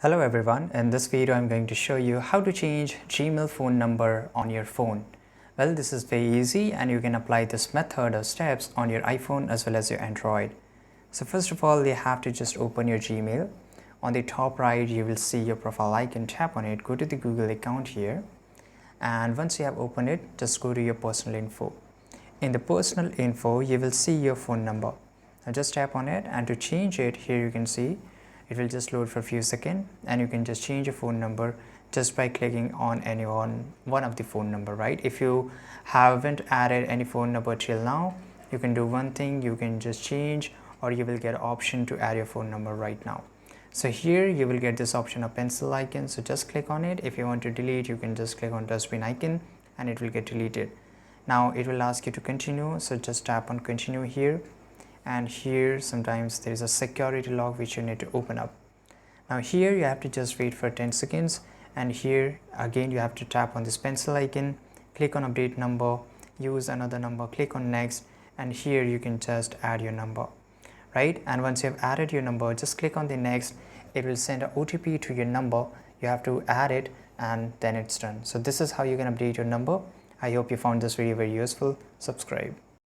Hello everyone, in this video I'm going to show you how to change Gmail phone number on your phone. Well, this is very easy and you can apply this method or steps on your iPhone as well as your Android. So first of all, you have to just open your Gmail. On the top right, you will see your profile icon. Tap on it, go to the Google account here, and once you have opened it, just go to your personal info. In the personal info, you will see your phone number. Now just tap on it, and to change it, here you can see it will just load for a few seconds, and you can just change your phone number just by clicking on one of the phone number, right? If you haven't added any phone number till now, you can do one thing, you can just change, or you will get option to add your phone number right now. So here you will get this option of pencil icon, so just click on it. If you want to delete, you can just click on dustbin icon and it will get deleted. Now it will ask you to continue, so just tap on continue here, and here sometimes there is a security log which you need to open up. Now here you have to just wait for 10 seconds, and here again you have to tap on this pencil icon, click on update number, use another number, click on next, and here you can just add your number, right? And once you have added your number, just click on the next. It will send an OTP to your number. You have to add it and then it's done. So this is how you can update your number. I hope you found this video very useful. Subscribe.